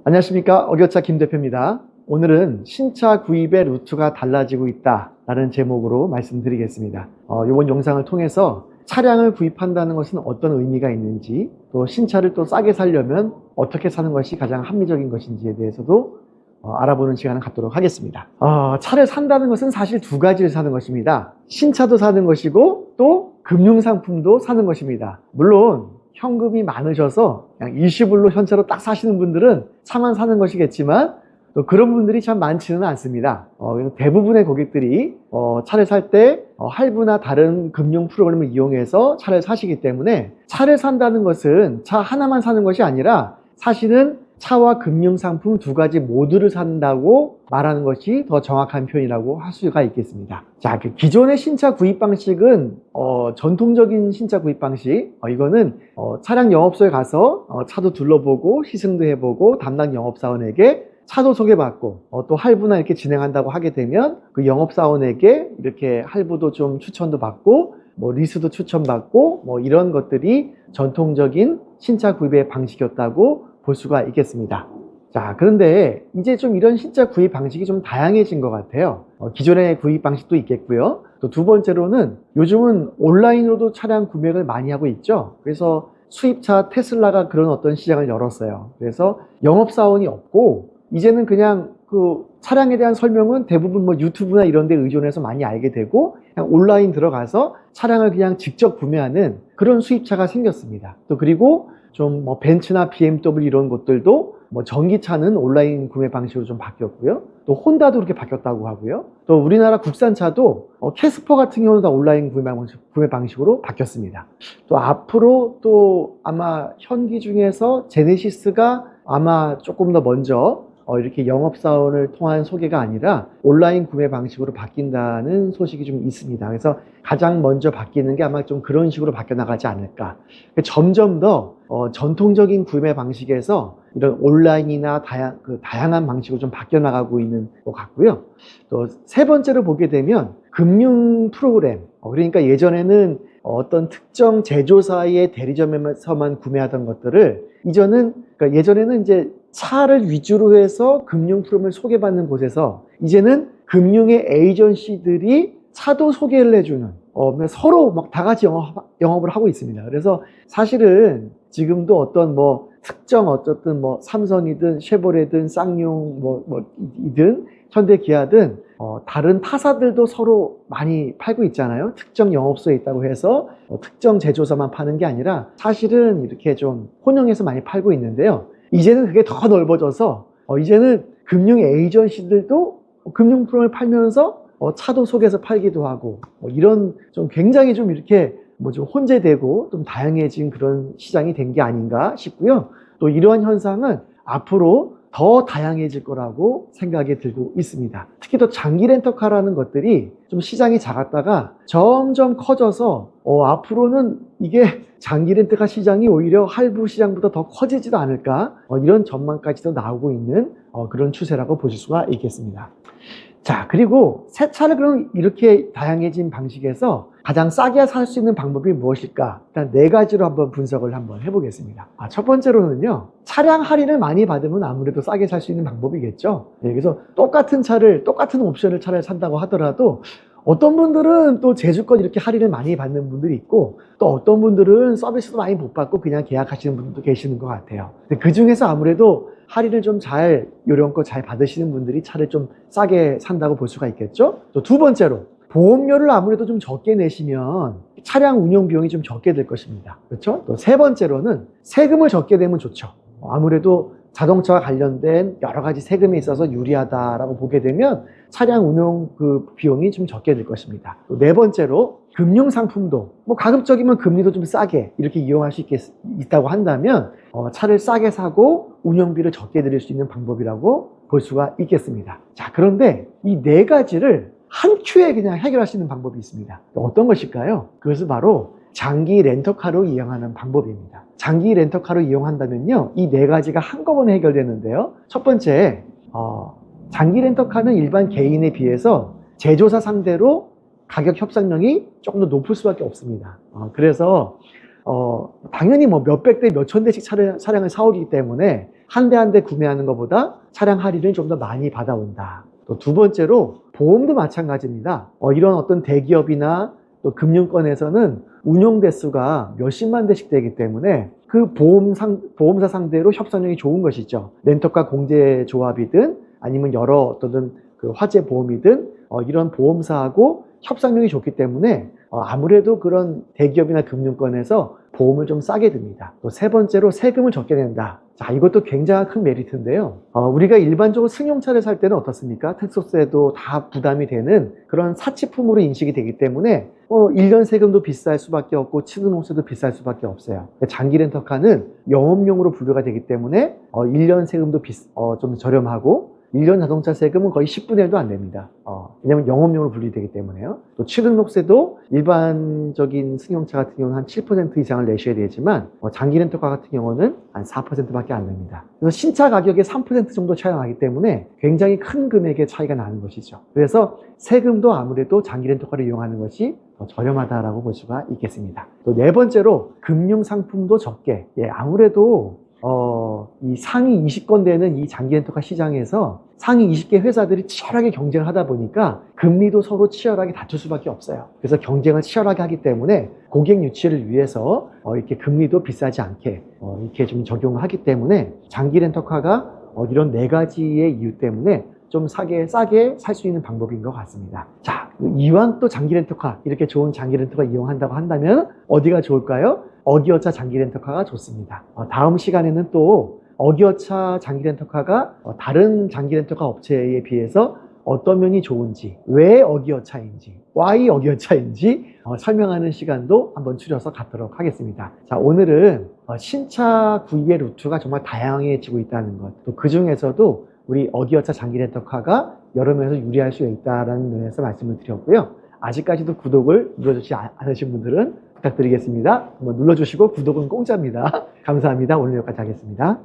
안녕하십니까, 어교차 김 대표입니다. 오늘은 신차 구입의 루트가 달라지고 있다 라는 제목으로 말씀드리겠습니다. 이번 영상을 통해서 차량을 구입한다는 것은 어떤 의미가 있는지, 또 신차를 또 싸게 사려면 어떻게 사는 것이 가장 합리적인 것인지에 대해서도 알아보는 시간을 갖도록 하겠습니다. 차를 산다는 것은 사실 두 가지를 사는 것입니다. 신차도 사는 것이고 또 금융상품도 사는 것입니다. 물론 현금이 많으셔서 그냥 일시불로 현찰로 딱 사시는 분들은 차만 사는 것이겠지만, 또 그런 분들이 참 많지는 않습니다. 대부분의 고객들이 차를 살 때 할부나 다른 금융 프로그램을 이용해서 차를 사시기 때문에, 차를 산다는 것은 차 하나만 사는 것이 아니라 사실은 차와 금융상품 두 가지 모두를 산다고 말하는 것이 더 정확한 표현이라고 할 수가 있겠습니다. 자, 기존의 신차 구입 방식은 전통적인 신차 구입 방식, 이거는 차량 영업소에 가서 차도 둘러보고 시승도 해보고 담당 영업사원에게 차도 소개받고 또 할부나 이렇게 진행한다고 하게 되면 그 영업사원에게 이렇게 할부도 좀 추천도 받고 리스도 추천받고 이런 것들이 전통적인 신차 구입의 방식이었다고 볼 수가 있겠습니다. 자, 그런데 이제 좀 이런 신차 구입 방식이 좀 다양해진 것 같아요. 기존의 구입 방식도 있겠고요. 또 두 번째로는 요즘은 온라인으로도 차량 구매를 많이 하고 있죠. 그래서 수입차 테슬라가 그런 어떤 시장을 열었어요. 그래서 영업사원이 없고 이제는 그냥 그 차량에 대한 설명은 대부분 유튜브나 이런 데 의존해서 많이 알게 되고, 그냥 온라인 들어가서 차량을 그냥 직접 구매하는 그런 수입차가 생겼습니다. 또 그리고 좀 벤츠나 BMW 이런 것들도 전기차는 온라인 구매 방식으로 좀 바뀌었고요. 또 혼다도 그렇게 바뀌었다고 하고요. 또 우리나라 국산차도 캐스퍼 같은 경우는 다 온라인 구매 방식으로 바뀌었습니다. 또 앞으로 또 아마 현기 중에서 제네시스가 아마 조금 더 먼저 이렇게 영업사원을 통한 소개가 아니라 온라인 구매 방식으로 바뀐다는 소식이 좀 있습니다. 그래서 가장 먼저 바뀌는 게 아마 좀 그런 식으로 바뀌어 나가지 않을까. 점점 더 전통적인 구매 방식에서 이런 온라인이나 다양한 방식으로 좀 바뀌어 나가고 있는 것 같고요. 또 세 번째로 보게 되면 금융 프로그램, 그러니까 예전에는 어떤 특정 제조사의 대리점에서만 구매하던 것들을 그러니까 예전에는 이제 차를 위주로 해서 금융 프로그램을 소개받는 곳에서 이제는 금융의 에이전시들이 차도 소개를 해주는, 서로 다 같이 영업을 하고 있습니다. 그래서 사실은 지금도 어떤 특정 어쨌든 삼성이든 쉐보레든 쌍용 이든 현대 기아든 다른 타사들도 서로 많이 팔고 있잖아요. 특정 영업소에 있다고 해서 특정 제조사만 파는 게 아니라 사실은 이렇게 좀 혼용해서 많이 팔고 있는데요. 이제는 그게 더 넓어져서 이제는 금융 에이전시들도 금융 프로그램을 팔면서 차도 속에서 팔기도 하고 이런 좀 굉장히 좀 이렇게 좀 혼재되고 좀 다양해진 그런 시장이 된 게 아닌가 싶고요. 또 이러한 현상은 앞으로 더 다양해질 거라고 생각이 들고 있습니다. 특히 또 장기 렌터카라는 것들이 좀 시장이 작았다가 점점 커져서 앞으로는 이게 장기 렌터카 시장이 오히려 할부 시장보다 더 커지지도 않을까, 이런 전망까지도 나오고 있는 그런 추세라고 보실 수가 있겠습니다. 자, 그리고 새 차를 그럼 이렇게 다양해진 방식에서 가장 싸게 살 수 있는 방법이 무엇일까? 일단 네 가지로 한번 분석을 한번 해보겠습니다. 첫 번째로는요, 차량 할인을 많이 받으면 아무래도 싸게 살 수 있는 방법이겠죠. 그래서 똑같은 옵션을 차를 산다고 하더라도 어떤 분들은 또 제주권 이렇게 할인을 많이 받는 분들이 있고, 또 어떤 분들은 서비스도 많이 못 받고 그냥 계약하시는 분들도 계시는 것 같아요. 근데 그 중에서 아무래도 할인을 좀 요령껏 잘 받으시는 분들이 차를 좀 싸게 산다고 볼 수가 있겠죠. 또 두 번째로, 보험료를 아무래도 좀 적게 내시면 차량 운영 비용이 좀 적게 될 것입니다. 그렇죠? 또 세 번째로는 세금을 적게 내면 좋죠. 아무래도 자동차와 관련된 여러 가지 세금이 있어서 유리하다라고 보게 되면 차량 운용 비용이 좀 적게 될 것입니다. 또 네 번째로, 금융 상품도 가급적이면 금리도 좀 싸게 이렇게 이용할 수 있다고 한다면 차를 싸게 사고 운영비를 적게 들일 수 있는 방법이라고 볼 수가 있겠습니다. 자, 그런데 이 네 가지를 한 큐에 그냥 해결할 수 있는 방법이 있습니다. 어떤 것일까요? 그것은 바로 장기 렌터카로 이용하는 방법입니다. 장기 렌터카로 이용한다면요, 이 네 가지가 한꺼번에 해결되는데요. 첫 번째, 장기 렌터카는 일반 개인에 비해서 제조사 상대로 가격 협상력이 조금 더 높을 수밖에 없습니다. 그래서 당연히 몇백 대 몇천 대씩 차량을 사오기 때문에 한 대 한 대 구매하는 것보다 차량 할인을 좀 더 많이 받아온다. 또 두 번째로 보험도 마찬가지입니다. 이런 어떤 대기업이나 또 금융권에서는 운용 대수가 몇십만 대씩 되기 때문에 그 보험사 상대로 협상력이 좋은 것이죠. 렌터카 공제조합이든 아니면 여러 어떤 그 화재 보험이든 이런 보험사하고 협상력이 좋기 때문에 아무래도 그런 대기업이나 금융권에서 보험을 좀 싸게 듭니다. 또 세 번째로 세금을 적게 낸다. 자, 이것도 굉장히 큰 메리트인데요. 우리가 일반적으로 승용차를 살 때는 어떻습니까? 특수세도 다 부담이 되는 그런 사치품으로 인식이 되기 때문에 1년 세금도 비쌀 수밖에 없고 취등록세도 비쌀 수밖에 없어요. 장기 렌터카는 영업용으로 분류가 되기 때문에 1년 세금도 좀 저렴하고 1년 자동차 세금은 거의 10분의 1도 안 됩니다. 왜냐면 영업용으로 분류되기 때문에요. 또 취등록세도 일반적인 승용차 같은 경우는 한 7% 이상을 내셔야 되지만 장기 렌터카 같은 경우는 한 4%밖에 안 됩니다. 그래서 신차 가격의 3% 정도 차이가 나기 때문에 굉장히 큰 금액의 차이가 나는 것이죠. 그래서 세금도 아무래도 장기 렌터카를 이용하는 것이 더 저렴하다라고 볼 수가 있겠습니다. 또 네 번째로 금융 상품도 적게. 아무래도 이 상위 20건 되는 이 장기 렌터카 시장에서 상위 20개 회사들이 치열하게 경쟁을 하다 보니까 금리도 서로 치열하게 다툴 수밖에 없어요. 그래서 경쟁을 치열하게 하기 때문에 고객 유치를 위해서 이렇게 금리도 비싸지 않게 이렇게 좀 적용을 하기 때문에 장기 렌터카가 이런 네 가지의 이유 때문에 좀 싸게 살 수 있는 방법인 것 같습니다. 자, 이왕 또 장기 렌터카, 이렇게 좋은 장기 렌터카 이용한다고 한다면 어디가 좋을까요? 어기어차 장기 렌터카가 좋습니다. 다음 시간에는 또 어기어차 장기 렌터카가 다른 장기 렌터카 업체에 비해서 어떤 면이 좋은지, 왜 어기어차인지, why 어기어차인지 설명하는 시간도 한번 줄여서 갖도록 하겠습니다. 자, 오늘은 신차 구입의 루트가 정말 다양해지고 있다는 것, 또 그 중에서도 우리 어기어차 장기 렌터카가 여러 면에서 유리할 수 있다는 면에서 말씀을 드렸고요. 아직까지도 구독을 눌러주지 않으신 분들은 부탁드리겠습니다. 한번 눌러주시고 구독은 공짜입니다. 감사합니다. 오늘 여기까지 하겠습니다.